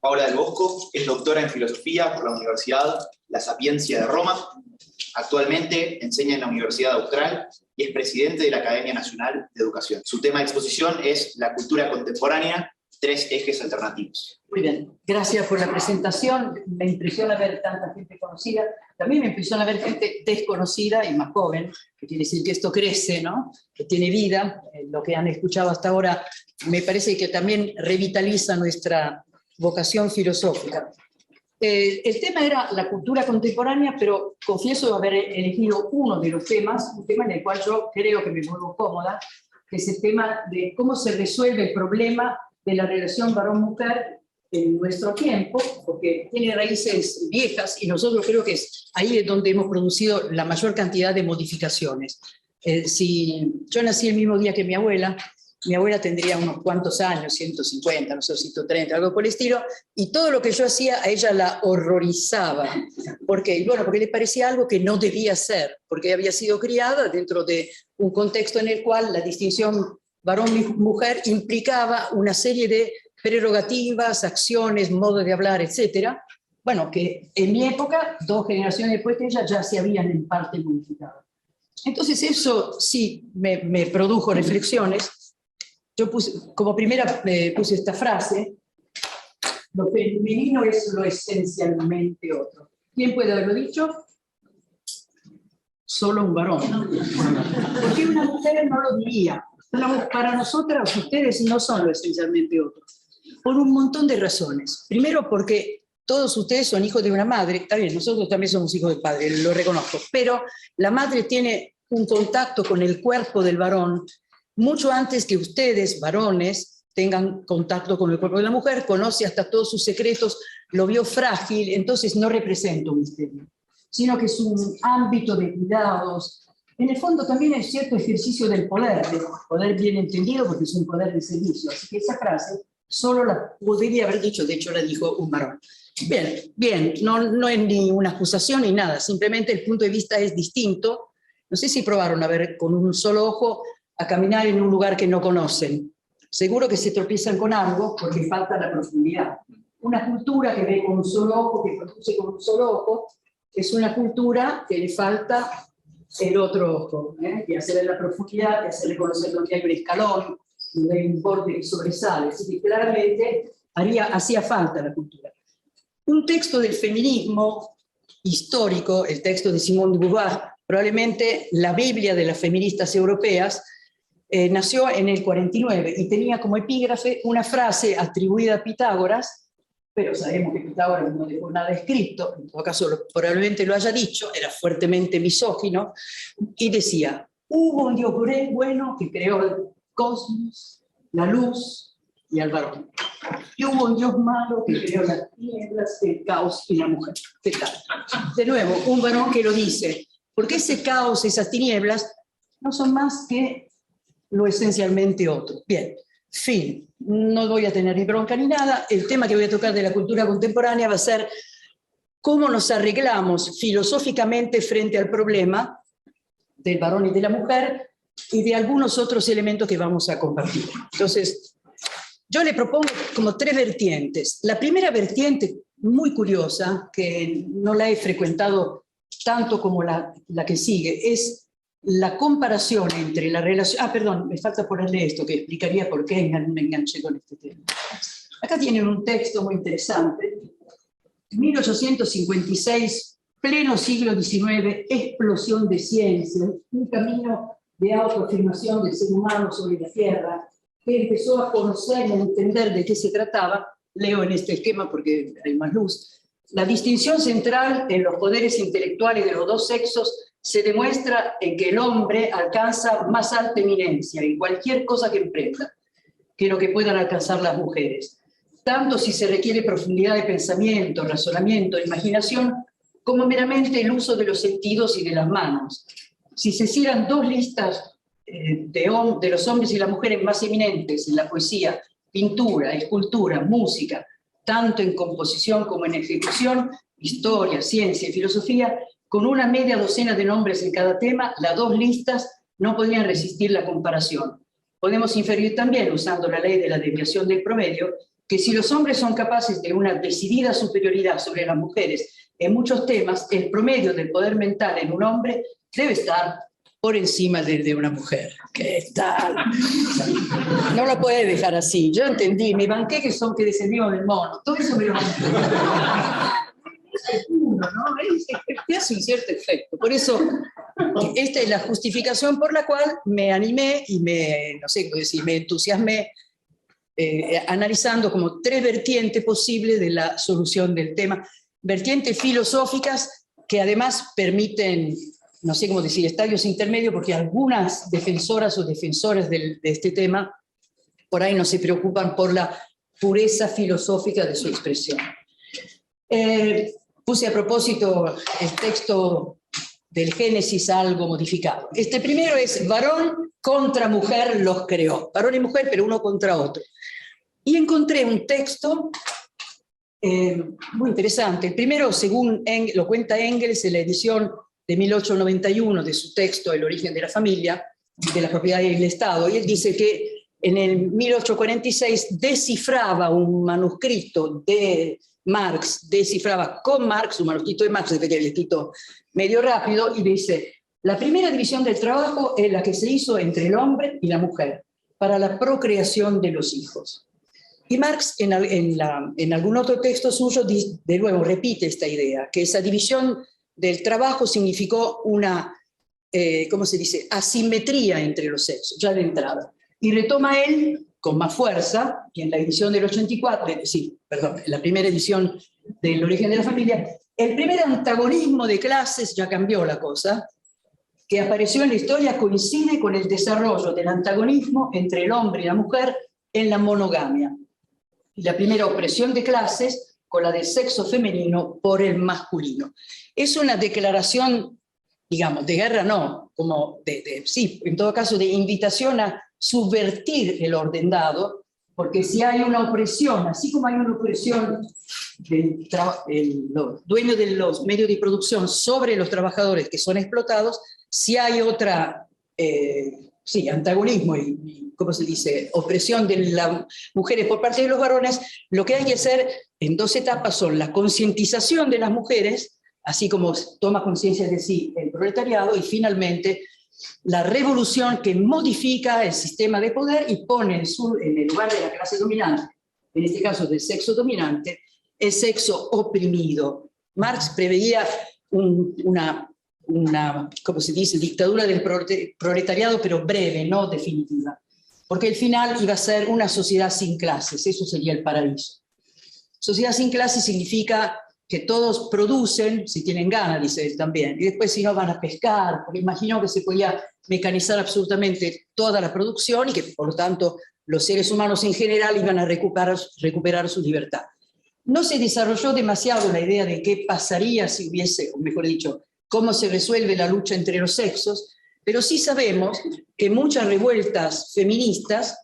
Paola del Bosco es doctora en Filosofía por la Universidad La Sapienza de Roma. Actualmente enseña en la Universidad Austral y es presidente de la Academia Nacional de Educación. Su tema de exposición es La cultura contemporánea, tres ejes alternativos. Muy bien, gracias por la presentación. Me impresiona ver tanta gente conocida. También me impresiona ver gente desconocida y más joven, que quiere decir que esto crece, ¿no? Que tiene vida. Lo que han escuchado hasta ahora me parece que también revitaliza nuestra vocación filosófica. El tema era la cultura contemporánea, pero confieso haber elegido uno de los temas, un tema en el cual yo creo que me muevo cómoda, que es el tema de cómo se resuelve el problema de la relación varón-mujer en nuestro tiempo, porque tiene raíces viejas y nosotros creo que ahí es donde hemos producido la mayor cantidad de modificaciones. Si yo nací el mismo día que mi abuela tendría unos cuantos años, 150, no sé, 130, algo por el estilo, y todo lo que yo hacía a ella la horrorizaba. ¿Por qué? Bueno, porque le parecía algo que no debía ser, porque había sido criada dentro de un contexto en el cual la distinción varón-mujer implicaba una serie de prerrogativas, acciones, modo de hablar, etcétera. Bueno, que en mi época, 2 generaciones después de ella, ya se habían en parte modificado. Entonces eso sí me produjo reflexiones. Yo puse, como primera puse esta frase: lo femenino es lo esencialmente otro. ¿Quién puede haberlo dicho? Solo un varón. Porque una mujer no lo diría. Para nosotras, ustedes no son lo esencialmente otro. Por un montón de razones. Primero porque todos ustedes son hijos de una madre. Está bien, nosotros también somos hijos de padre, lo reconozco. Pero la madre tiene un contacto con el cuerpo del varón mucho antes que ustedes, varones, tengan contacto con el cuerpo de la mujer, conoce hasta todos sus secretos, lo vio frágil, entonces no representa un misterio, sino que es un ámbito de cuidados. En el fondo también es cierto ejercicio del poder bien entendido, porque es un poder de servicio. Así que esa frase solo la podría haber dicho, de hecho la dijo un varón. Bien, no es ni una acusación ni nada, simplemente el punto de vista es distinto. No sé si probaron a ver con un solo ojo a caminar en un lugar que no conocen. Seguro que se tropiezan con algo porque falta la profundidad. Una cultura que ve con un solo ojo, que produce con un solo ojo, es una cultura que le falta el otro ojo, que hacerle la profundidad, que hacerle conocer donde hay un escalón, donde hay un borde que sobresale. Así que claramente hacía falta la cultura. Un texto del feminismo histórico, el texto de Simone de Beauvoir, probablemente la Biblia de las feministas europeas, nació en el 49 y tenía como epígrafe una frase atribuida a Pitágoras, pero sabemos que Pitágoras no dejó nada escrito, en todo caso probablemente lo haya dicho, era fuertemente misógino, y decía: hubo un Dios bueno que creó el cosmos, la luz y al varón. Y hubo un Dios malo que creó las tinieblas, el caos y la mujer. ¿Qué tal? De nuevo, un varón que lo dice, porque ese caos, esas tinieblas, no son más que lo esencialmente otro. Bien, fin. No voy a tener ni bronca ni nada. El tema que voy a tocar de la cultura contemporánea va a ser cómo nos arreglamos filosóficamente frente al problema del varón y de la mujer y de algunos otros elementos que vamos a compartir. Entonces, yo le propongo como 3 vertientes. La primera vertiente, muy curiosa, que no la he frecuentado tanto como la que sigue, es la comparación entre la relación... perdón, me falta ponerle esto, que explicaría por qué me enganché con este tema. Acá tienen un texto muy interesante. 1856, pleno siglo XIX, explosión de ciencia, un camino de autoafirmación del ser humano sobre la Tierra, que empezó a conocer y a entender de qué se trataba. Leo en este esquema porque hay más luz. La distinción central en los poderes intelectuales de los dos sexos se demuestra en que el hombre alcanza más alta eminencia en cualquier cosa que emprenda que lo que puedan alcanzar las mujeres, tanto si se requiere profundidad de pensamiento, razonamiento, imaginación, como meramente el uso de los sentidos y de las manos. Si se hicieran 2 listas de los hombres y las mujeres más eminentes en la poesía, pintura, escultura, música, tanto en composición como en ejecución, historia, ciencia y filosofía, con una media docena de nombres en cada tema, las 2 listas no podrían resistir la comparación. Podemos inferir también, usando la ley de la desviación del promedio, que si los hombres son capaces de una decidida superioridad sobre las mujeres en muchos temas, el promedio del poder mental en un hombre debe estar por encima de una mujer. ¿Qué tal? No lo puede dejar así. Yo entendí, me banqué que descendimos del mono. Todo eso me lo banqué. ¿No? Te hace un cierto efecto. Por eso, esta es la justificación por la cual me animé y me entusiasmé analizando como 3 vertientes posibles de la solución del tema. Vertientes filosóficas que además permiten, no sé cómo decir, estadios intermedios, porque algunas defensoras o defensores de este tema por ahí no se preocupan por la pureza filosófica de su expresión. Puse a propósito el texto del Génesis algo modificado. Este primero es varón contra mujer los creó. Varón y mujer, pero uno contra otro. Y encontré un texto muy interesante. El primero, según lo cuenta Engels en la edición de 1891 de su texto El origen de la familia, de la propiedad y el Estado. Y él dice que en el 1846 descifraba un manuscrito de Marx, descifraba con Marx un manuscrito de Marx, que había escrito medio rápido, y dice: la primera división del trabajo es la que se hizo entre el hombre y la mujer para la procreación de los hijos. Y Marx en algún otro texto suyo de nuevo repite esta idea, que esa división del trabajo significó una, ¿cómo se dice?, asimetría entre los sexos, ya de entrada. Y retoma él con más fuerza, que en la edición del 84, en la primera edición del Origen de la Familia, el primer antagonismo de clases, ya cambió la cosa, que apareció en la historia coincide con el desarrollo del antagonismo entre el hombre y la mujer en la monogamia. Y la primera opresión de clases con la del sexo femenino por el masculino. Es una declaración, digamos, de guerra no, como sí, en todo caso de invitación a subvertir el orden dado, porque si hay una opresión, así como hay una opresión de los dueños de los medios de producción sobre los trabajadores que son explotados, si hay otra, antagonismo y, ¿cómo se dice?, opresión de las mujeres por parte de los varones, lo que hay que hacer en 2 etapas son la concientización de las mujeres, así como toma conciencia de sí el proletariado, y finalmente la revolución que modifica el sistema de poder y pone en el lugar de la clase dominante, en este caso del sexo dominante, el sexo oprimido. Marx preveía una ¿cómo se dice?, dictadura del proletariado, pero breve, no definitiva. Porque el final iba a ser una sociedad sin clases, eso sería el paraíso. Sociedad sin clases significa que todos producen, si tienen ganas, dice él también, y después si no van a pescar, porque imaginó que se podía mecanizar absolutamente toda la producción y que por lo tanto los seres humanos en general iban a recuperar su libertad. No se desarrolló demasiado la idea de qué pasaría si hubiese, o mejor dicho, cómo se resuelve la lucha entre los sexos, pero sí sabemos que en muchas revueltas feministas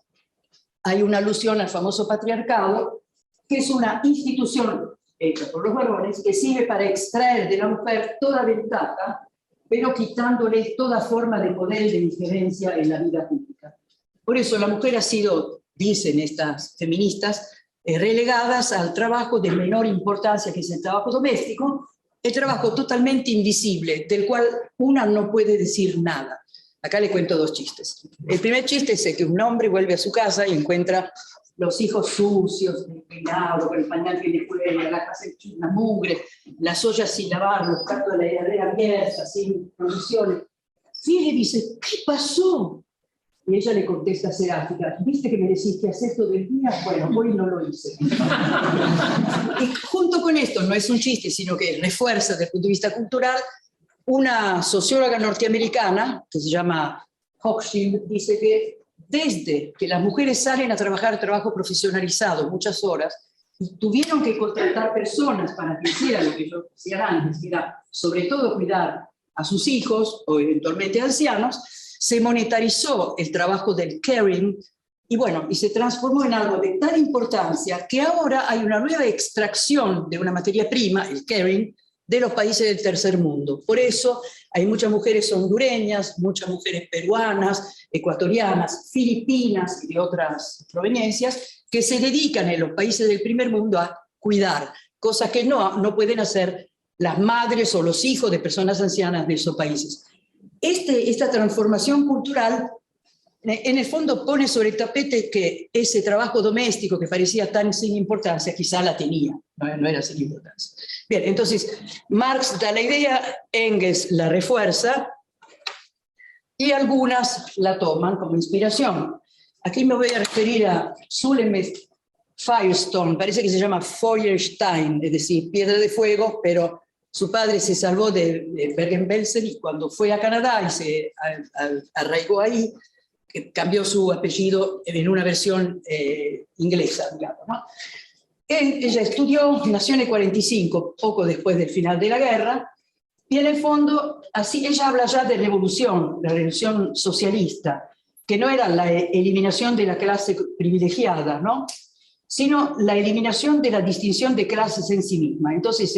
hay una alusión al famoso patriarcado, que es una institución hecha por los varones que sirve para extraer de la mujer toda ventaja, pero quitándole toda forma de poder y de injerencia en la vida pública. Por eso la mujer ha sido, dicen estas feministas, relegadas al trabajo de menor importancia, que es el trabajo doméstico, el trabajo totalmente invisible, del cual una no puede decir nada. Acá le cuento 2 chistes. El primer chiste es que un hombre vuelve a su casa y encuentra los hijos sucios, despeinados, con el pañal que le cuelga, la casa hecha una mugre, las ollas sin lavar, los platos de la heladera abierta, sin provisiones. Y él le dice: ¿qué pasó? Y ella le contesta seráfica: ¿viste que me decís que haces todo el día? Bueno, hoy no lo hice. Y junto con esto, no es un chiste, sino que refuerza desde el punto de vista cultural, una socióloga norteamericana, que se llama Hochschild, dice que desde que las mujeres salen a trabajar trabajo profesionalizado muchas horas, y tuvieron que contratar personas para que hicieran lo que ellos hacían antes, que era sobre todo cuidar a sus hijos o eventualmente ancianos, se monetarizó el trabajo del caring y se transformó en algo de tal importancia que ahora hay una nueva extracción de una materia prima, el caring, de los países del tercer mundo. Por eso hay muchas mujeres hondureñas, muchas mujeres peruanas, ecuatorianas, filipinas y de otras proveniencias que se dedican en los países del primer mundo a cuidar, cosas que no pueden hacer las madres o los hijos de personas ancianas de esos países. Esta transformación cultural, en el fondo, pone sobre el tapete que ese trabajo doméstico que parecía tan sin importancia, quizá la tenía, no era sin importancia. Bien, entonces, Marx da la idea, Engels la refuerza, y algunas la toman como inspiración. Aquí me voy a referir a Suleiman Firestone, parece que se llama Feuerstein, es decir, piedra de fuego, pero su padre se salvó de Bergen-Belsen y cuando fue a Canadá y se arraigó ahí, cambió su apellido en una versión inglesa, digamos, ¿no? Ella estudió, nació en el 45, poco después del final de la guerra, y en el fondo, así ella habla ya de revolución, la revolución socialista, que no era la eliminación de la clase privilegiada, ¿no?, sino la eliminación de la distinción de clases en sí misma. Entonces,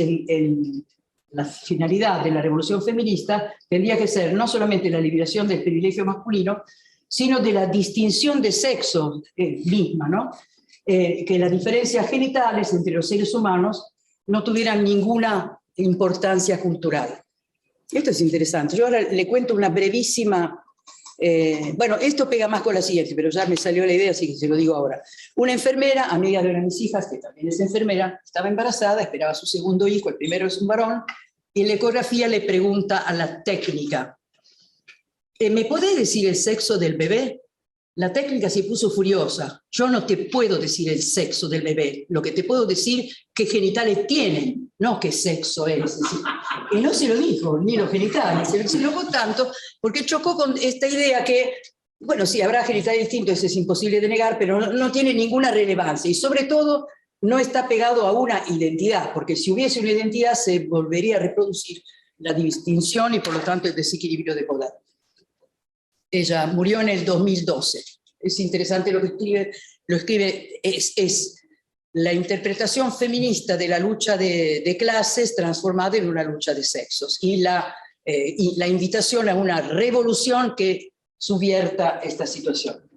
la finalidad de la revolución feminista tendría que ser no solamente la liberación del privilegio masculino, sino de la distinción de sexo misma, ¿no? Que las diferencias genitales entre los seres humanos no tuvieran ninguna importancia cultural. Esto es interesante. Yo ahora le cuento una brevísima... bueno, esto pega más con la siguiente, pero ya me salió la idea, así que se lo digo ahora. Una enfermera, amiga de una de mis hijas, que también es enfermera, estaba embarazada, esperaba su segundo hijo, el primero es un varón, y en la ecografía le pregunta a la técnica, ¿me podés decir el sexo del bebé? La técnica se puso furiosa. Yo no te puedo decir el sexo del bebé, lo que te puedo decir qué genitales tienen, no qué sexo es. Es decir, y no se lo dijo, ni los genitales, se lo enojó tanto porque chocó con esta idea que, bueno, sí, habrá genitales distintos, eso es imposible de negar, pero no tiene ninguna relevancia y sobre todo no está pegado a una identidad, porque si hubiese una identidad se volvería a reproducir la distinción y por lo tanto el desequilibrio de poder. Ella murió en el 2012. Es interesante lo que escribe, es la interpretación feminista de la lucha de clases transformada en una lucha de sexos y la invitación a una revolución que subvierta esta situación.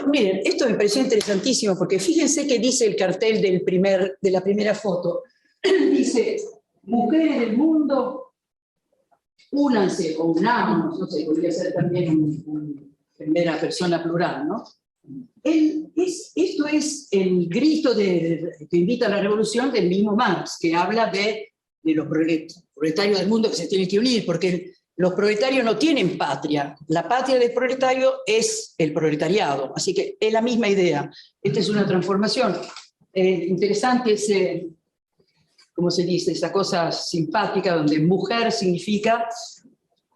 Miren, esto me pareció interesantísimo porque fíjense que dice el cartel de la primera foto. Dice, mujeres del mundo, únanse o unámonos, no sé, podría ser también primera persona plural, ¿no? Esto es el grito que invita a la revolución del mismo Marx, que habla de los proletarios del mundo que se tienen que unir, porque los proletarios no tienen patria. La patria del proletario es el proletariado, así que es la misma idea. Esta es una transformación. Interesante ese... ¿cómo se dice? Esa cosa simpática donde mujer significa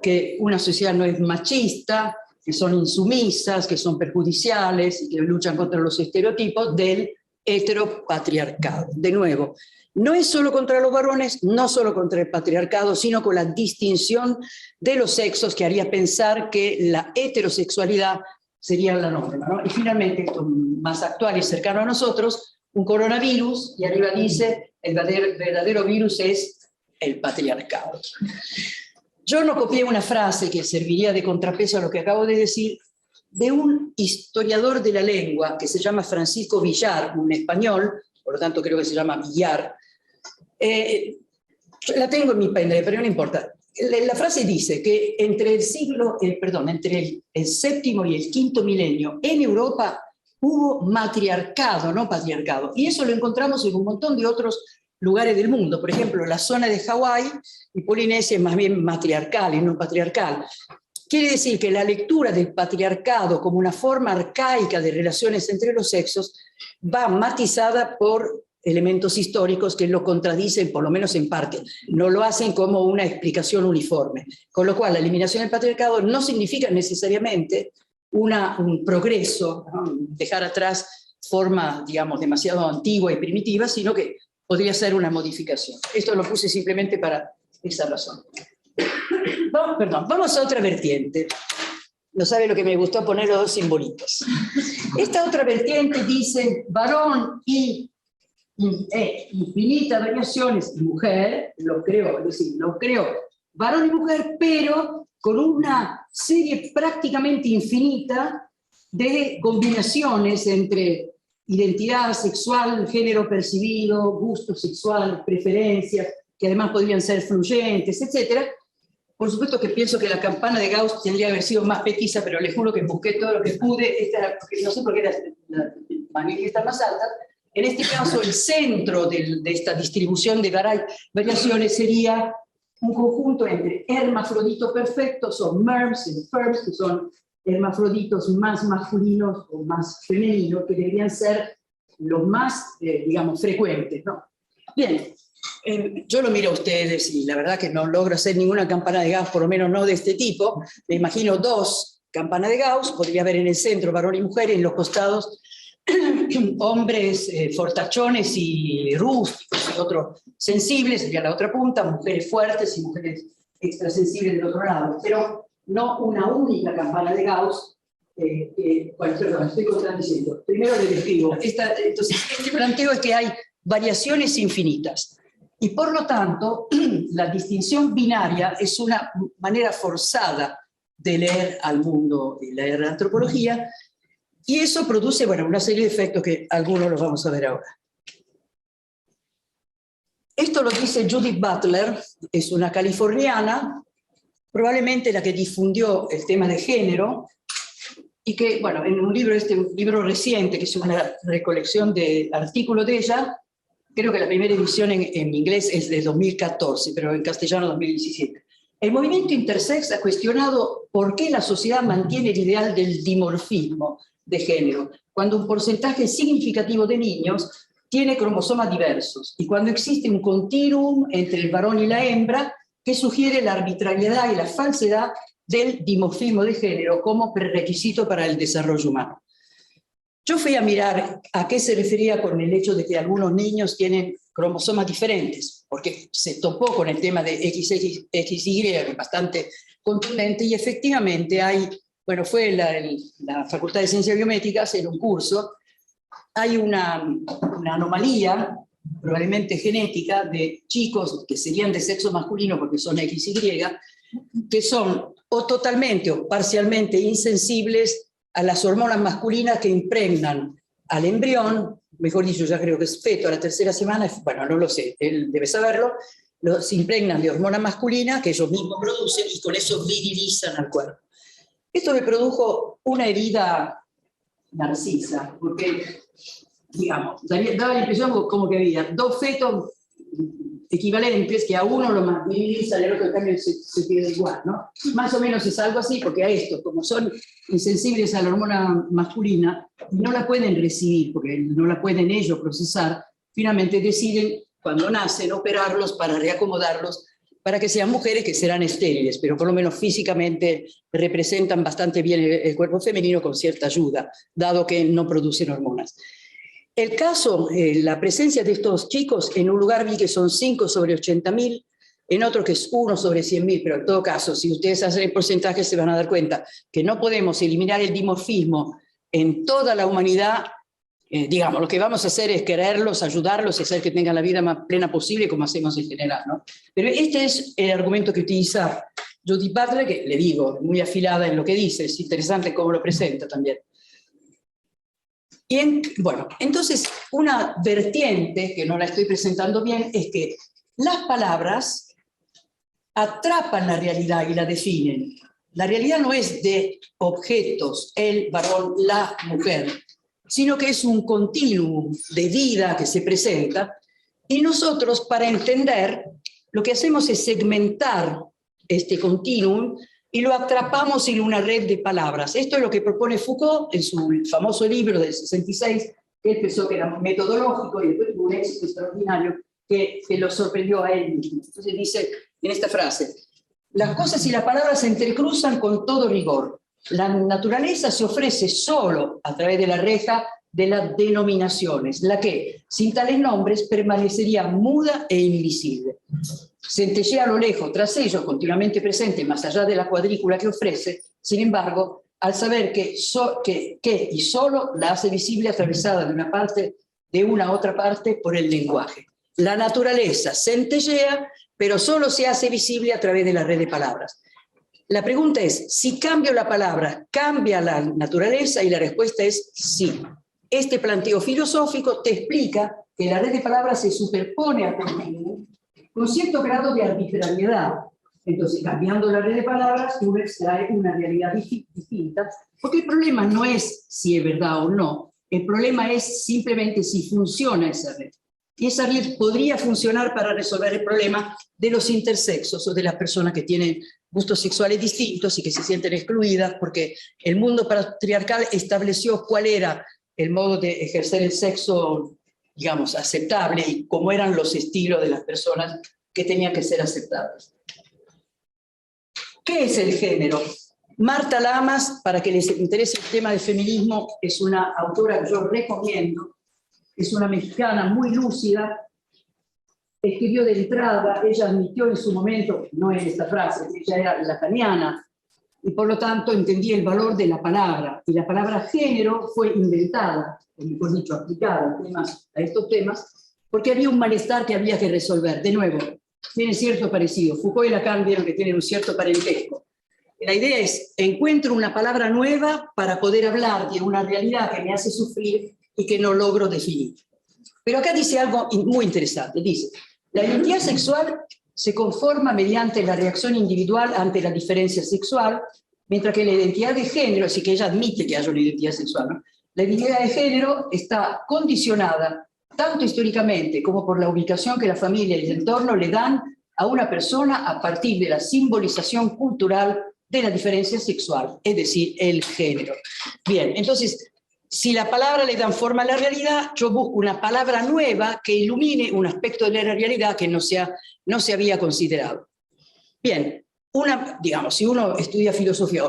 que una sociedad no es machista, que son insumisas, que son perjudiciales y que luchan contra los estereotipos del heteropatriarcado. De nuevo, no es solo contra los varones, no solo contra el patriarcado, sino con la distinción de los sexos que haría pensar que la heterosexualidad sería la norma, ¿no? Y finalmente, esto más actual y cercano a nosotros, un coronavirus, y arriba dice, el verdadero virus es el patriarcado. Yo no copié una frase que serviría de contrapeso a lo que acabo de decir, de un historiador de la lengua que se llama Francisco Villar, un español, por lo tanto creo que se llama Villar. La tengo en mi pendrive, pero no importa. La frase dice que entre el séptimo y el quinto milenio en Europa hubo matriarcado, no patriarcado. Y eso lo encontramos en un montón de otros lugares del mundo. Por ejemplo, la zona de Hawái y Polinesia es más bien matriarcal y no patriarcal. Quiere decir que la lectura del patriarcado como una forma arcaica de relaciones entre los sexos va matizada por elementos históricos que lo contradicen, por lo menos en parte. No lo hacen como una explicación uniforme. Con lo cual, la eliminación del patriarcado no significa necesariamente un progreso, ¿no? Dejar atrás forma, digamos, demasiado antigua y primitiva, sino que podría ser una modificación. Esto lo puse simplemente para esa razón. Vamos a otra vertiente. No sabe lo que me gustó poner los dos simbolitos. Esta otra vertiente dice varón y infinitas variaciones, mujer, los creó, es decir, los creó varón y mujer, pero con una serie prácticamente infinita de combinaciones entre identidad sexual, género percibido, gusto sexual, preferencias, que además podrían ser fluyentes, etc. Por supuesto que pienso que la campana de Gauss tendría que haber sido más petiza, pero les juro que busqué todo lo que pude, no sé por qué era la manifiesta más alta. En este caso, el centro de esta distribución de variaciones sería un conjunto entre hermafroditos perfectos, o MERMs y FERMs, que son hermafroditos más masculinos o más femeninos, que deberían ser los más, digamos, frecuentes, ¿no? Bien, yo lo miro a ustedes y la verdad que no logro hacer ninguna campana de Gauss, por lo menos no de este tipo. Me imagino dos campanas de Gauss, podría haber en el centro varón y mujer, en los costados hombres fortachones y rústicos, y otros sensibles, sería la otra punta, mujeres fuertes y mujeres extrasensibles del otro lado, pero no una única campana de Gauss. Bueno, perdón, estoy contradiciendo. Primero le describo. Entonces, este planteo es que hay variaciones infinitas, y por lo tanto, la distinción binaria es una manera forzada de leer al mundo y leer la antropología. Y eso produce, bueno, una serie de efectos que algunos los vamos a ver ahora. Esto lo dice Judith Butler, es una californiana, probablemente la que difundió el tema de género, y que, bueno, en un libro reciente, que es una recolección de artículos de ella, creo que la primera edición en inglés es de 2014, pero en castellano 2017. El movimiento intersex ha cuestionado por qué la sociedad mantiene el ideal del dimorfismo de género, cuando un porcentaje significativo de niños tiene cromosomas diversos, y cuando existe un continuum entre el varón y la hembra que sugiere la arbitrariedad y la falsedad del dimorfismo de género como prerequisito para el desarrollo humano. Yo fui a mirar a qué se refería con el hecho de que algunos niños tienen cromosomas diferentes, porque se topó con el tema de XY bastante contundente, y efectivamente hay, bueno, fue la Facultad de Ciencias Biomédicas en un curso, hay una anomalía, probablemente genética, de chicos que serían de sexo masculino porque son XY, que son o totalmente o parcialmente insensibles a las hormonas masculinas que impregnan al embrión, mejor dicho, ya creo que es feto a la tercera semana, bueno, no lo sé, él debe saberlo, los impregnan de hormona masculina que ellos mismos producen y con eso virilizan al cuerpo. Esto me produjo una herida narcisa, porque, digamos, daba la impresión como que había dos fetos equivalentes que a uno lo masculinizan y al otro en cambio se queda igual, ¿no? Más o menos es algo así, porque a estos, como son insensibles a la hormona masculina, no la pueden recibir, porque no la pueden ellos procesar, finalmente deciden, cuando nacen, operarlos para reacomodarlos, para que sean mujeres que serán estériles, pero por lo menos físicamente representan bastante bien el cuerpo femenino con cierta ayuda, dado que no producen hormonas. El caso, la presencia de estos chicos, en un lugar vi que son 5 sobre 80.000, en otro que es 1 sobre 100.000, pero en todo caso, si ustedes hacen el porcentaje se van a dar cuenta que no podemos eliminar el dimorfismo en toda la humanidad. Digamos, lo que vamos a hacer es quererlos, ayudarlos y hacer que tengan la vida más plena posible, como hacemos en general, ¿no? Pero este es el argumento que utiliza Judith Butler, que le digo, muy afilada en lo que dice, es interesante cómo lo presenta también. Y bueno, entonces una vertiente, que no la estoy presentando bien, es que las palabras atrapan la realidad y la definen. La realidad no es de objetos, el varón, la mujer, sino que es un continuum de vida que se presenta, y nosotros, para entender, lo que hacemos es segmentar este continuum y lo atrapamos en una red de palabras. Esto es lo que propone Foucault en su famoso libro del 66, que él pensó que era metodológico y después tuvo un éxito extraordinario que lo sorprendió a él mismo. Entonces dice en esta frase: las cosas y las palabras se entrecruzan con todo rigor. La naturaleza se ofrece solo a través de la reja de las denominaciones, la que, sin tales nombres, permanecería muda e invisible. Centellea a lo lejos, tras ellos, continuamente presente, más allá de la cuadrícula que ofrece, sin embargo, al saber que y solo la hace visible atravesada de una parte de una otra parte por el lenguaje. La naturaleza centellea, pero solo se hace visible a través de la red de palabras. La pregunta es, si cambio la palabra, ¿cambia la naturaleza? Y la respuesta es sí. Este planteo filosófico te explica que la red de palabras se superpone a continuo con cierto grado de arbitrariedad. Entonces, cambiando la red de palabras, uno extrae una realidad distinta, porque el problema no es si es verdad o no, el problema es simplemente si funciona esa red. Y esa red podría funcionar para resolver el problema de los intersexos o de las personas que tienen gustos sexuales distintos y que se sienten excluidas porque el mundo patriarcal estableció cuál era el modo de ejercer el sexo, digamos, aceptable y cómo eran los estilos de las personas que tenían que ser aceptadas. ¿Qué es el género? Marta Lamas, para que les interese el tema del feminismo, es una autora que yo recomiendo. Es una mexicana muy lúcida, escribió de entrada, ella admitió en su momento, no en esta frase, ella era lacaniana, y por lo tanto entendía el valor de la palabra, y la palabra género fue inventada, o mejor dicho, aplicada a estos temas, porque había un malestar que había que resolver. De nuevo, tiene cierto parecido, Foucault y Lacan vieron que tienen un cierto parentesco. La idea es, encuentro una palabra nueva para poder hablar de una realidad que me hace sufrir y que no logro definir. Pero acá dice algo muy interesante, dice, la identidad sexual se conforma mediante la reacción individual ante la diferencia sexual, mientras que la identidad de género, así que ella admite que haya una identidad sexual, ¿no? La identidad de género está condicionada tanto históricamente como por la ubicación que la familia y el entorno le dan a una persona a partir de la simbolización cultural de la diferencia sexual, es decir, el género. Bien, entonces, si la palabra le dan forma a la realidad, yo busco una palabra nueva que ilumine un aspecto de la realidad que no se había considerado. Bien, digamos, si uno estudia filosofía,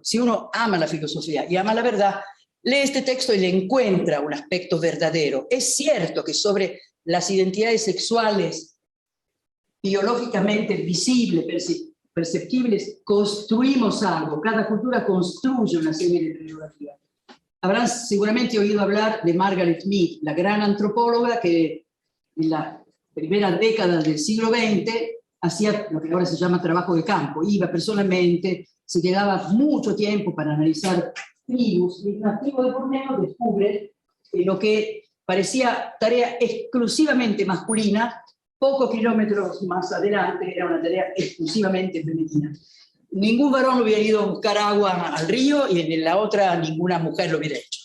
si uno ama la filosofía y ama la verdad, lee este texto y le encuentra un aspecto verdadero. Es cierto que sobre las identidades sexuales biológicamente visibles, perceptibles, construimos algo. Cada cultura construye una serie de prerrogativas. Habrán seguramente oído hablar de Margaret Mead, la gran antropóloga que en las primeras décadas del siglo XX hacía lo que ahora se llama trabajo de campo. Iba personalmente, se quedaba mucho tiempo para analizar tribus, y una tribu de Borneo descubre lo que parecía tarea exclusivamente masculina, pocos kilómetros más adelante era una tarea exclusivamente femenina. Ningún varón hubiera ido a buscar agua al río y en la otra ninguna mujer lo hubiera hecho.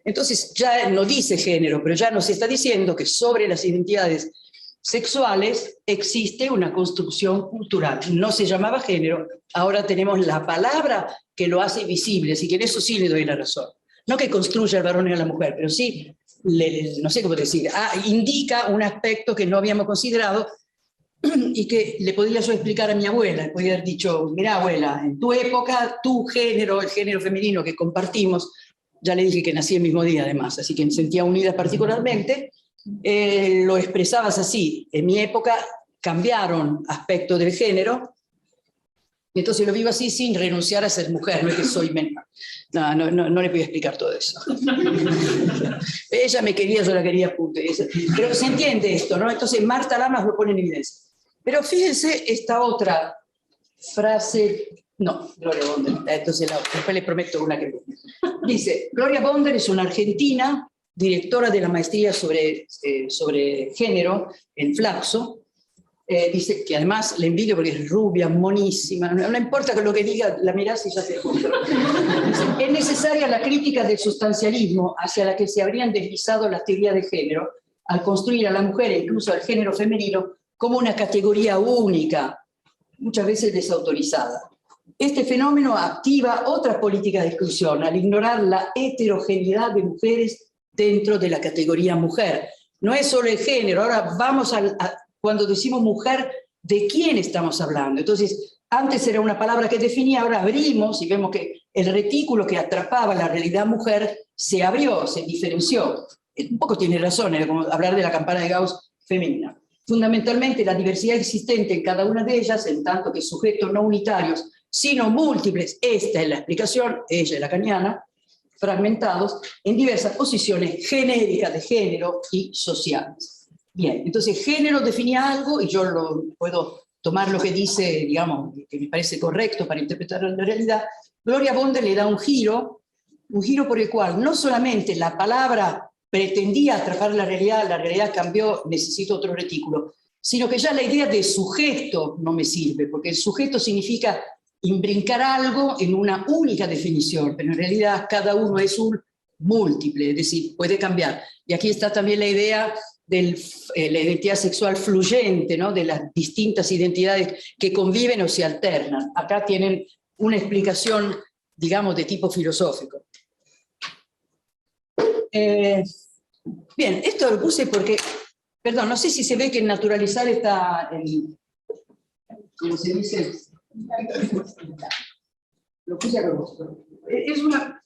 Entonces ya no dice género, pero ya nos está diciendo que sobre las identidades sexuales existe una construcción cultural. No se llamaba género, ahora tenemos la palabra que lo hace visible, así que en eso sí le doy la razón. No que construya al varón y a la mujer, pero sí, no sé cómo decir, indica un aspecto que no habíamos considerado y que le podía yo explicar a mi abuela, le podía haber dicho, mira abuela, en tu época, tu género, el género femenino que compartimos, ya le dije que nací el mismo día además, así que me sentía unida particularmente, lo expresabas así, en mi época cambiaron aspectos del género, y entonces lo vivo así sin renunciar a ser mujer, no es que soy menor. No le voy a explicar todo eso. Ella me quería, yo la quería, punto. Pero se entiende esto, ¿no? Entonces Marta Lamas lo pone en evidencia. Pero fíjense esta otra frase, no, Gloria Bonder, entonces después les prometo una que dice, Gloria Bonder es una argentina, directora de la maestría sobre género en Flaxo. Dice que además le envidio porque es rubia, monísima, no importa lo que diga, la mirás y ya te gusta. Es necesaria la crítica del sustancialismo hacia la que se habrían deslizado las teorías de género al construir a la mujer e incluso al género femenino como una categoría única, muchas veces desautorizada. Este fenómeno activa otras políticas de exclusión al ignorar la heterogeneidad de mujeres dentro de la categoría mujer. No es solo el género, ahora vamos cuando decimos mujer, ¿de quién estamos hablando? Entonces, antes era una palabra que definía, ahora abrimos y vemos que el retículo que atrapaba la realidad mujer se abrió, se diferenció. Un poco tiene razón, era como hablar de la campana de Gauss femenina. Fundamentalmente, la diversidad existente en cada una de ellas, en tanto que sujetos no unitarios, sino múltiples, esta es la explicación, ella es lacaniana, fragmentados en diversas posiciones genéricas de género y sociales. Bien, entonces género definía algo y yo puedo tomar lo que dice, digamos, que me parece correcto para interpretar la realidad. Gloria Bonder le da un giro por el cual no solamente la palabra pretendía atrapar la realidad cambió, necesito otro retículo, sino que ya la idea de sujeto no me sirve, porque el sujeto significa imbrincar algo en una única definición, pero en realidad cada uno es un múltiple, es decir, puede cambiar. Y aquí está también la idea de la identidad sexual fluyente, ¿no? De las distintas identidades que conviven o se alternan. Acá tienen una explicación, digamos, de tipo filosófico. Bien, esto lo puse porque, perdón, no sé si se ve que en naturalizar está, ¿cómo se dice? Lo puse a propósito.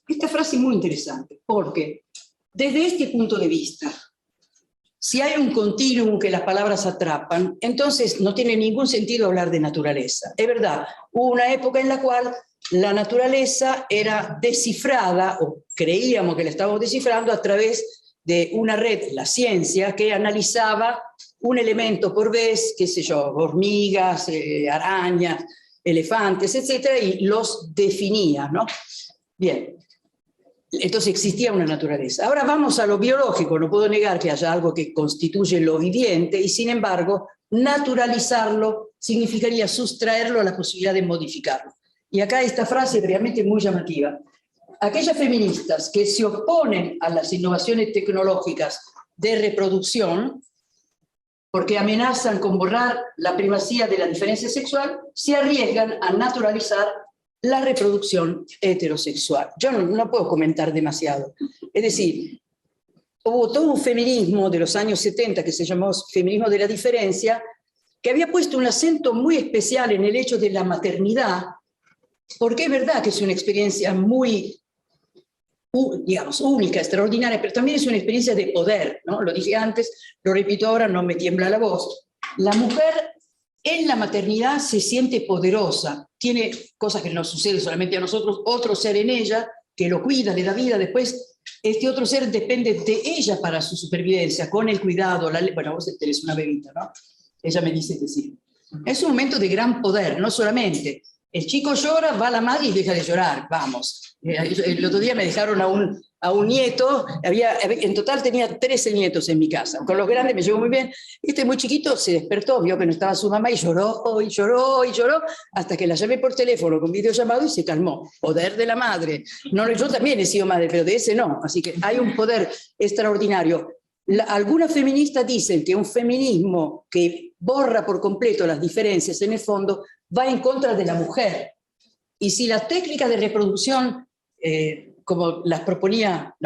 Esta frase es muy interesante, porque desde este punto de vista, si hay un continuum que las palabras atrapan, entonces no tiene ningún sentido hablar de naturaleza. Es verdad, hubo una época en la cual la naturaleza era descifrada, o creíamos que la estábamos descifrando a través de una red, la ciencia, que analizaba un elemento por vez, qué sé yo, hormigas, arañas, elefantes, etcétera, y los definía, ¿no? Bien, entonces existía una naturaleza. Ahora vamos a lo biológico, no puedo negar que haya algo que constituye lo viviente, y sin embargo, naturalizarlo significaría sustraerlo a la posibilidad de modificarlo. Y acá esta frase es realmente muy llamativa. Aquellas feministas que se oponen a las innovaciones tecnológicas de reproducción, porque amenazan con borrar la primacía de la diferencia sexual, se arriesgan a naturalizar la reproducción heterosexual. Yo no puedo comentar demasiado. Es decir, hubo todo un feminismo de los años 70 que se llamó feminismo de la diferencia, que había puesto un acento muy especial en el hecho de la maternidad, porque es verdad que es una experiencia muy, digamos, única, extraordinaria, pero también es una experiencia de poder, ¿no? Lo dije antes, lo repito ahora, no me tiembla la voz. La mujer en la maternidad se siente poderosa, tiene cosas que no suceden solamente a nosotros, otro ser en ella que lo cuida, le da vida, después este otro ser depende de ella para su supervivencia, con el cuidado, bueno, vos tenés una bebita, ¿no? Ella me dice que sí. Es un momento de gran poder, no solamente. El chico llora, va a la madre y deja de llorar, vamos. El otro día me dejaron a un nieto, en total tenía 13 nietos en mi casa. Con los grandes me llevo muy bien. Este muy chiquito se despertó, vio que no estaba su mamá y lloró, y lloró, y lloró, hasta que la llamé por teléfono con videollamado y se calmó. Poder de la madre. No, yo también he sido madre, pero de ese no. Así que hay un poder extraordinario. Algunas feministas dicen que un feminismo que borra por completo las diferencias en el fondo va en contra de la mujer. Y si las técnicas de reproducción, como las proponía,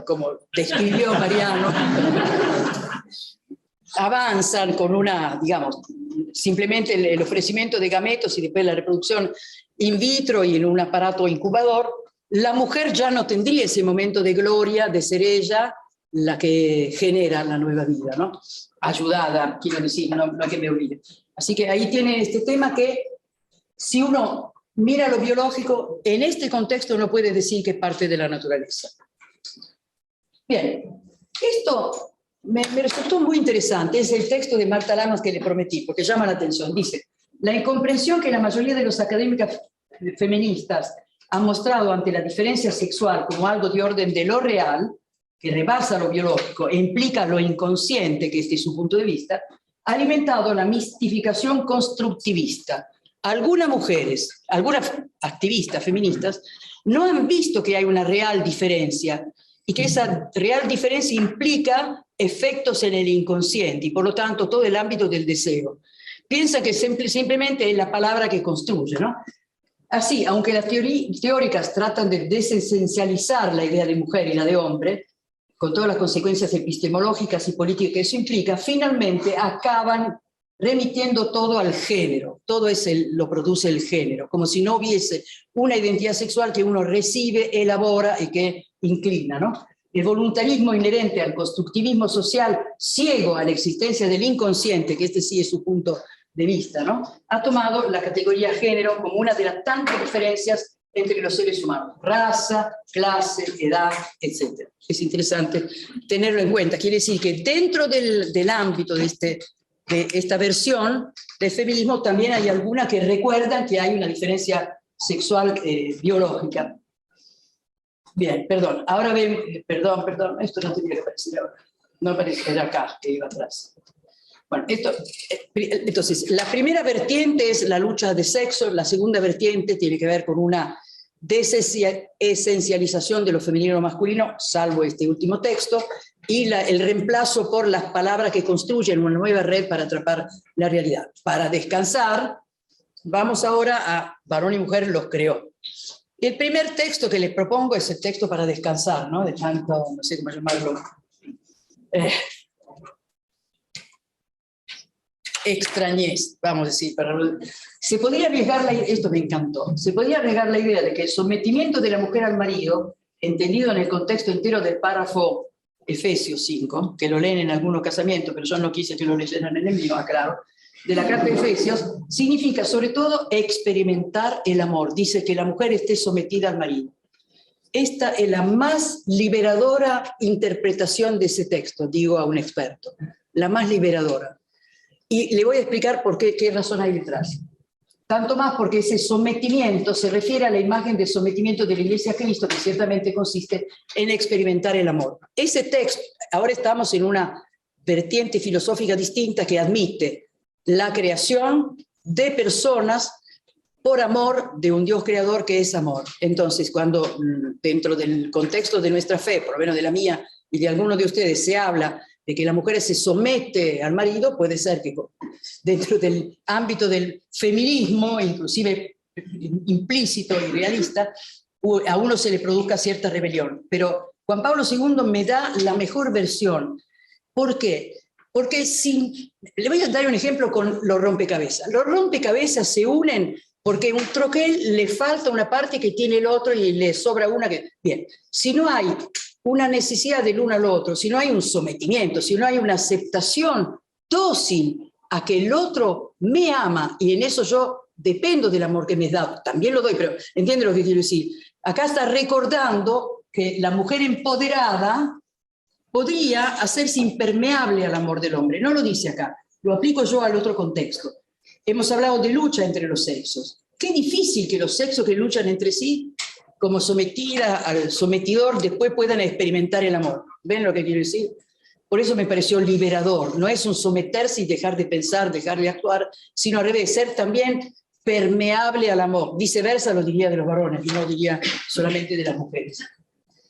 como describió Mariano, avanzan con una, digamos, simplemente el ofrecimiento de gametos y después la reproducción in vitro y en un aparato incubador, la mujer ya no tendría ese momento de gloria de ser ella la que genera la nueva vida, ¿no? Ayudada, quiero decir, no que me olvide. Así que ahí tiene este tema que, si uno mira lo biológico, en este contexto no puede decir que es parte de la naturaleza. Bien, esto me resultó muy interesante, es el texto de Marta Lamas que le prometí, porque llama la atención. Dice, la incomprensión que la mayoría de los académicas feministas han mostrado ante la diferencia sexual como algo de orden de lo real, que rebasa lo biológico e implica lo inconsciente, que este es su punto de vista, ha alimentado la mistificación constructivista. Algunas mujeres, algunas activistas feministas, no han visto que hay una real diferencia y que esa real diferencia implica efectos en el inconsciente y por lo tanto todo el ámbito del deseo. Piensa que simplemente es la palabra que construye, ¿no? Así, aunque las teóricas tratan de desesencializar la idea de mujer y la de hombre, con todas las consecuencias epistemológicas y políticas que eso implica, finalmente acaban remitiendo todo al género, todo lo produce el género, como si no hubiese una identidad sexual que uno recibe, elabora y que inclina, ¿no? El voluntarismo inherente al constructivismo social, ciego a la existencia del inconsciente, que este sí es su punto de vista, ¿no? Ha tomado la categoría género como una de las tantas diferencias entre los seres humanos, raza, clase, edad, etc. Es interesante tenerlo en cuenta. Quiere decir que dentro del ámbito de esta versión del feminismo también hay algunas que recuerdan que hay una diferencia sexual biológica. Bien, perdón, ahora ven, perdón, esto no tenía que aparecer ahora, no aparece, era acá, que iba atrás. Bueno, entonces, la primera vertiente es la lucha de sexo, la segunda vertiente tiene que ver con una desesencialización de lo femenino y lo masculino, salvo este último texto, y el reemplazo por las palabras que construyen una nueva red para atrapar la realidad. Para descansar, vamos ahora a Varón y Mujer los creó. El primer texto que les propongo es el texto para descansar, ¿no? De tanto, no sé cómo llamarlo, extrañez, vamos a decir. Se podría arriesgar, esto me encantó, se podría arriesgar la idea de que el sometimiento de la mujer al marido, entendido en el contexto entero del párrafo Efesios 5, que lo leen en algunos casamientos, pero yo no quise que lo leyeran en el mío, aclaro, de la carta de Efesios, significa sobre todo experimentar el amor. Dice que la mujer esté sometida al marido. Esta es la más liberadora interpretación de ese texto, digo a un experto, la más liberadora. Y le voy a explicar por qué razón hay detrás. Tanto más porque ese sometimiento se refiere a la imagen de sometimiento de la Iglesia a Cristo, que ciertamente consiste en experimentar el amor. Ese texto, ahora estamos en una vertiente filosófica distinta que admite la creación de personas por amor de un Dios creador que es amor. Entonces, cuando dentro del contexto de nuestra fe, por lo menos de la mía y de algunos de ustedes, se habla de que la mujer se somete al marido, puede ser que dentro del ámbito del feminismo, inclusive implícito y realista, a uno se le produzca cierta rebelión. Pero Juan Pablo II me da la mejor versión. ¿Por qué? Porque le voy a dar un ejemplo con los rompecabezas. Los rompecabezas se unen porque a un troquel le falta una parte que tiene el otro y le sobra una que... Bien, si no hay una necesidad del uno al otro, si no hay un sometimiento, si no hay una aceptación dócil a que el otro me ama y en eso yo dependo del amor que me da, también lo doy, pero entiende lo que quiero decir. Acá está recordando que la mujer empoderada podría hacerse impermeable al amor del hombre. No lo dice acá, lo aplico yo al otro contexto. Hemos hablado de lucha entre los sexos. Qué difícil que los sexos que luchan entre sí, como sometida al sometidor, después puedan experimentar el amor. ¿Ven lo que quiero decir? Por eso me pareció liberador. No es un someterse y dejar de pensar, dejar de actuar, sino al revés, ser también permeable al amor. Viceversa lo diría de los varones, y no diría solamente de las mujeres.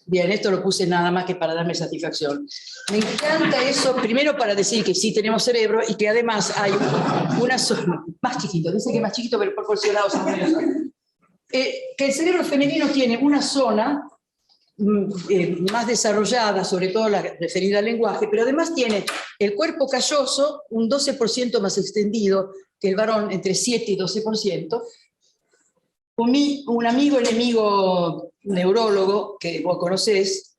Bien, esto lo puse nada más que para darme satisfacción. Me encanta eso, primero para decir que sí tenemos cerebro y que además hay una zona, más chiquito, dice que más chiquito pero proporcionado. Que el cerebro femenino tiene una zona más desarrollada, sobre todo la referida al lenguaje, pero además tiene el cuerpo calloso un 12% más extendido que el varón, entre 7 y 12%. Un amigo enemigo neurólogo que vos conocés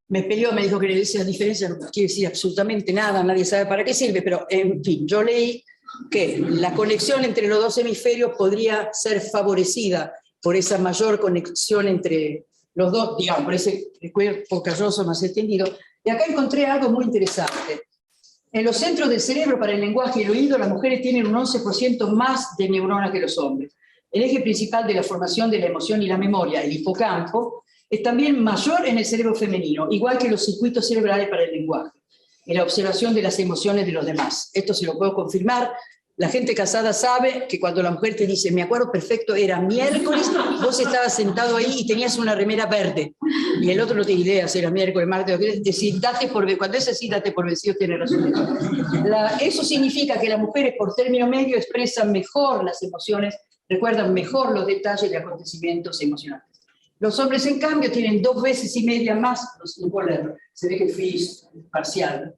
me peleó, me dijo que esa diferencia no quiere decir absolutamente nada, nadie sabe para qué sirve, pero en fin, yo leí que la conexión entre los dos hemisferios podría ser favorecida por esa mayor conexión entre los dos, digamos, por ese cuerpo calloso más extendido. Y acá encontré algo muy interesante. En los centros del cerebro para el lenguaje y el oído, las mujeres tienen un 11% más de neuronas que los hombres. El eje principal de la formación de la emoción y la memoria, el hipocampo, es también mayor en el cerebro femenino, igual que los circuitos cerebrales para el lenguaje, en la observación de las emociones de los demás. Esto se lo puedo confirmar. La gente casada sabe que cuando la mujer te dice, me acuerdo perfecto, era miércoles, vos estabas sentado ahí y tenías una remera verde, y el otro no tiene idea si era miércoles, martes, es decir, cuando es así, date por vencido, tiene razón. Eso significa que las mujeres, por término medio, expresan mejor las emociones, recuerdan mejor los detalles de acontecimientos emocionales. Los hombres, en cambio, tienen 2 veces y media más, no puedo leerlo, se ve que fui parcial,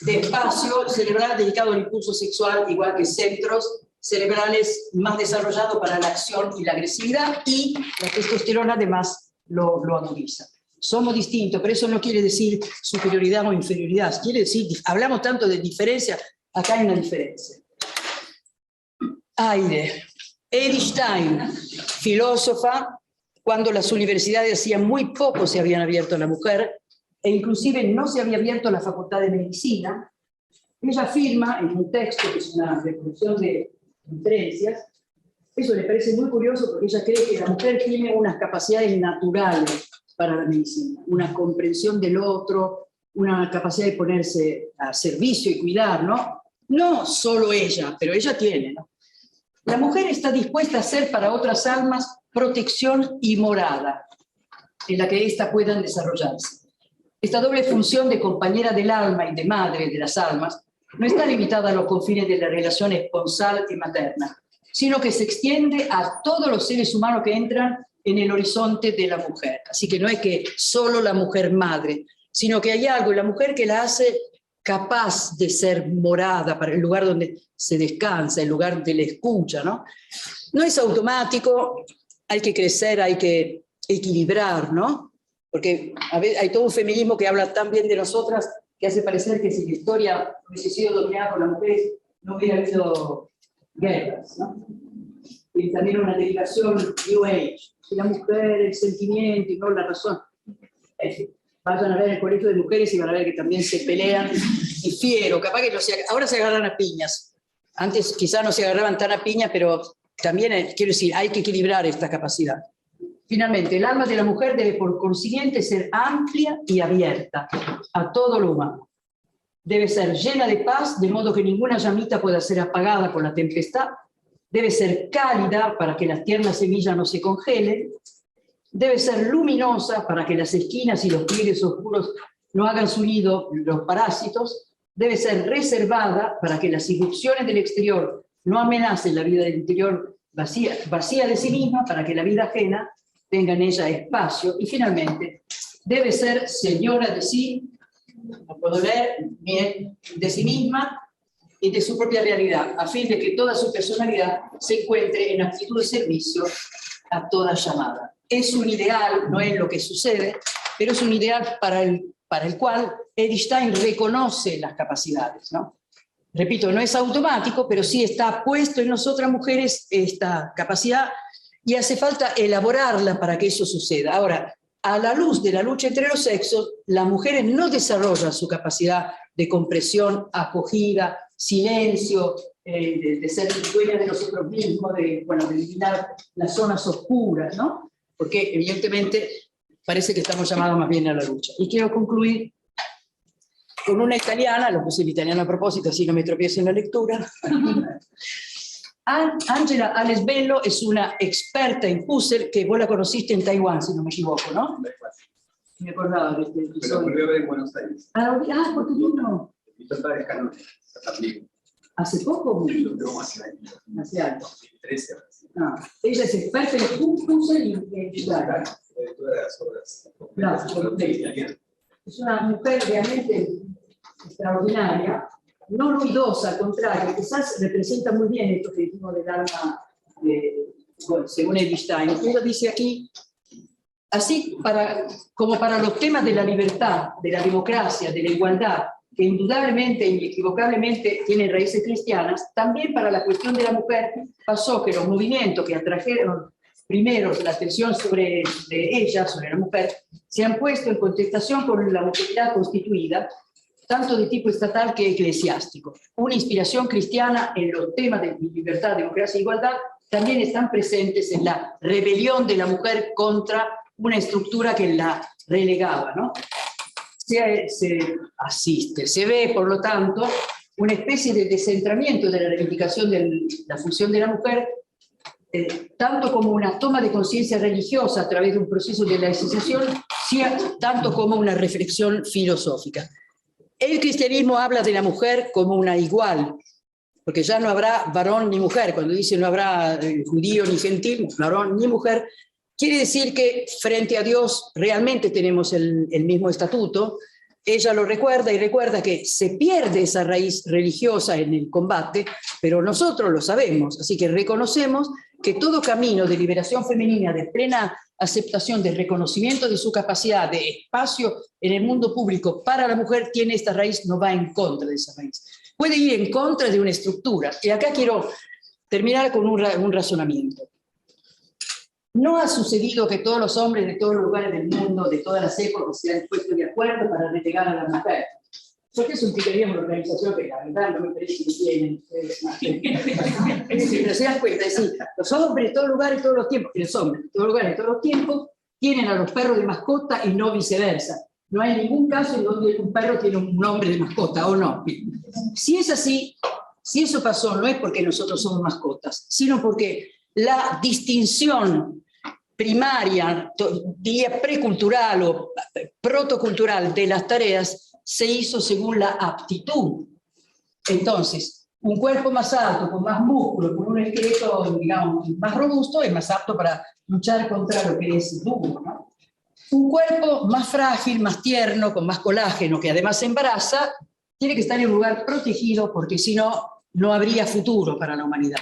de espacio cerebral dedicado al impulso sexual, igual que centros cerebrales más desarrollados para la acción y la agresividad, y la testosterona además lo agudiza. Somos distintos, pero eso no quiere decir superioridad o inferioridad, quiere decir, hablamos tanto de diferencia, acá hay una diferencia. Edith Stein, filósofa, cuando las universidades hacían muy poco se habían abierto a la mujer, e inclusive no se había abierto la Facultad de Medicina. Ella afirma en un texto, que es una reproducción de conferencias, eso le parece muy curioso porque ella cree que la mujer tiene unas capacidades naturales para la medicina, una comprensión del otro, una capacidad de ponerse a servicio y cuidar, ¿no? No solo ella, pero ella tiene, ¿no? La mujer está dispuesta a ser para otras almas protección y morada, en la que éstas puedan desarrollarse. Esta doble función de compañera del alma y de madre de las almas no está limitada a los confines de la relación esponsal y materna, sino que se extiende a todos los seres humanos que entran en el horizonte de la mujer. Así que no es que solo la mujer madre, sino que hay algo en la mujer que la hace capaz de ser morada para el lugar donde se descansa, el lugar de la escucha, ¿no? No es automático, hay que crecer, hay que equilibrar, ¿no? Porque a veces hay todo un feminismo que habla tan bien de nosotras que hace parecer que si la historia hubiese sido dominada por las mujeres no hubiera habido guerras, ¿no? Y también una derivación New Age, que la mujer, el sentimiento y no la razón. Vayan a ver el colegio de mujeres y van a ver que también se pelean y fiero, capaz que no se, ahora se agarran a piñas. Antes quizás no se agarraban tan a piñas, pero también, quiero decir, hay que equilibrar esta capacidad. Finalmente, el alma de la mujer debe por consiguiente ser amplia y abierta a todo lo humano. Debe ser llena de paz, de modo que ninguna llamita pueda ser apagada por la tempestad. Debe ser cálida para que las tiernas semillas no se congelen. Debe ser luminosa para que las esquinas y los pliegues oscuros no hagan su nido los parásitos. Debe ser reservada para que las irrupciones del exterior no amenacen la vida del interior vacía de sí misma, para que la vida ajena tenga en ella espacio. Y finalmente, debe ser señora de sí, no puedo leer, bien, de sí misma y de su propia realidad, a fin de que toda su personalidad se encuentre en actitud de servicio a toda llamada. Es un ideal, no es lo que sucede, pero es un ideal para el cual Edith Stein reconoce las capacidades, ¿no? Repito, no es automático, pero sí está puesto en nosotras mujeres esta capacidad y hace falta elaborarla para que eso suceda. Ahora, a la luz de la lucha entre los sexos, las mujeres no desarrollan su capacidad de compresión, acogida, silencio, de ser dueñas de nosotros mismos, de eliminar las zonas oscuras, ¿no? Porque evidentemente parece que estamos llamados más bien a la lucha. Y quiero concluir con una italiana, lo puse en italiano a propósito, así no me tropiezo en la lectura. Angela Alesbello es una experta en Husserl, que vos la conociste en Taiwán, si no me equivoco, ¿no? Me acordaba de este episodio. Pero volvió a ver en Buenos Aires. ¿Por qué vino? Y total es canon. ¿Hace poco o mucho? No, hace años. Hace algo. 13 Ella es experta en Husserl y en todas las obras. Claro, es una mujer realmente extraordinaria, no ruidosa, al contrario, quizás representa muy bien esto que dijimos del alma, según Edith Stein. Ella dice aquí, así como para los temas de la libertad, de la democracia, de la igualdad, que indudablemente e inequivocablemente tienen raíces cristianas, también para la cuestión de la mujer pasó que los movimientos que atrajeron primero la atención sobre ella, sobre la mujer, se han puesto en contestación con la autoridad constituida, tanto de tipo estatal que eclesiástico. Una inspiración cristiana en los temas de libertad, democracia e igualdad también están presentes en la rebelión de la mujer contra una estructura que la relegaba, ¿no? Se ve, por lo tanto, una especie de descentramiento de la reivindicación de la función de la mujer, tanto como una toma de conciencia religiosa a través de un proceso de laicización, tanto como una reflexión filosófica. El cristianismo habla de la mujer como una igual, porque ya no habrá varón ni mujer. Cuando dice no habrá judío ni gentil, varón ni mujer, quiere decir que frente a Dios realmente tenemos el mismo estatuto. Ella lo recuerda y recuerda que se pierde esa raíz religiosa en el combate, pero nosotros lo sabemos, así que reconocemos que todo camino de liberación femenina, de plena aceptación, de reconocimiento de su capacidad, de espacio en el mundo público para la mujer, tiene esta raíz, no va en contra de esa raíz. Puede ir en contra de una estructura. Y acá quiero terminar con un razonamiento. No ha sucedido que todos los hombres de todos los lugares del mundo, de todas las épocas, se han puesto de acuerdo para relegar a la mujer. Porque eso implicaría una organización que la verdad no me parece que tienen ustedes. Pero se dan cuenta, es decir, los hombres de todos lugares, todos los tiempos, y los hombres de todos lugares, todos los tiempos, tienen a los perros de mascota y no viceversa. No hay ningún caso en donde un perro tiene un nombre de mascota, ¿o no? Si es así, si eso pasó, no es porque nosotros somos mascotas, sino porque la distinción primaria, diría precultural o protocultural de las tareas se hizo según la aptitud. Entonces, un cuerpo más alto, con más músculo, con un esqueleto, digamos, más robusto, es más apto para luchar contra lo que es duro, ¿no? Un cuerpo más frágil, más tierno, con más colágeno, que además se embaraza, tiene que estar en un lugar protegido, porque si no, no habría futuro para la humanidad.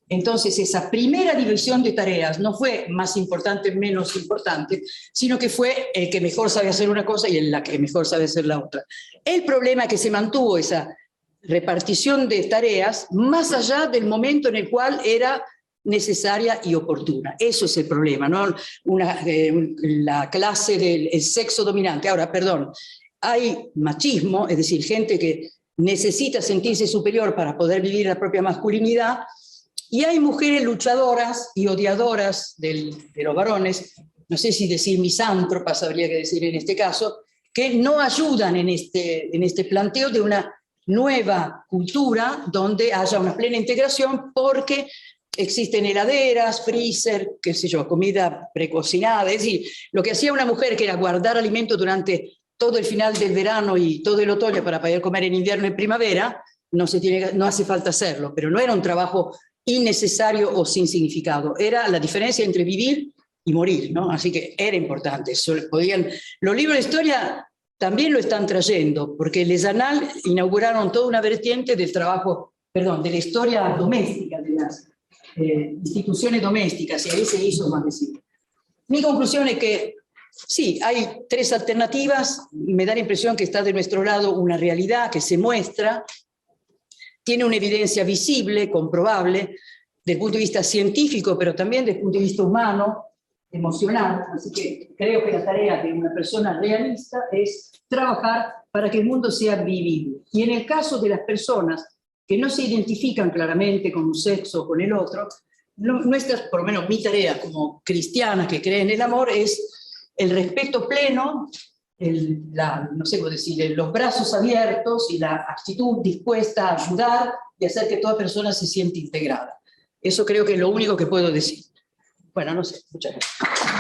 Entonces, esa primera división de tareas no fue más importante, menos importante, sino que fue el que mejor sabe hacer una cosa y el que mejor sabe hacer la otra. El problema es que se mantuvo esa repartición de tareas más allá del momento en el cual era necesaria y oportuna. Eso es el problema, ¿no? La clase del sexo dominante. Ahora, perdón, hay machismo, es decir, gente que necesita sentirse superior para poder vivir la propia masculinidad, y hay mujeres luchadoras y odiadoras de los varones, no sé si decir misántropas, habría que decir en este caso, que no ayudan en este planteo de una nueva cultura donde haya una plena integración, porque existen heladeras, freezer, qué sé yo, comida precocinada. Es decir, lo que hacía una mujer, que era guardar alimento durante todo el final del verano y todo el otoño para poder comer en invierno y primavera, no hace falta hacerlo, pero no era un trabajo innecesario o sin significado. Era la diferencia entre vivir y morir, ¿no? Así que era importante. Los libros de historia también lo están trayendo, porque Les Annales inauguraron toda una vertiente del trabajo, perdón, de la historia doméstica, de las instituciones domésticas, y ahí se hizo más visible. Mi conclusión es que sí, hay tres alternativas. Me da la impresión que está de nuestro lado una realidad que se muestra, tiene una evidencia visible, comprobable, desde el punto de vista científico, pero también desde el punto de vista humano, emocional. Así que creo que la tarea de una persona realista es trabajar para que el mundo sea vivible. Y en el caso de las personas que no se identifican claramente con un sexo o con el otro, por lo menos mi tarea como cristiana que cree en el amor, es el respeto pleno, no sé cómo decir, los brazos abiertos y la actitud dispuesta a ayudar y hacer que toda persona se sienta integrada. Eso creo que es lo único que puedo decir. Bueno, no sé, muchas gracias.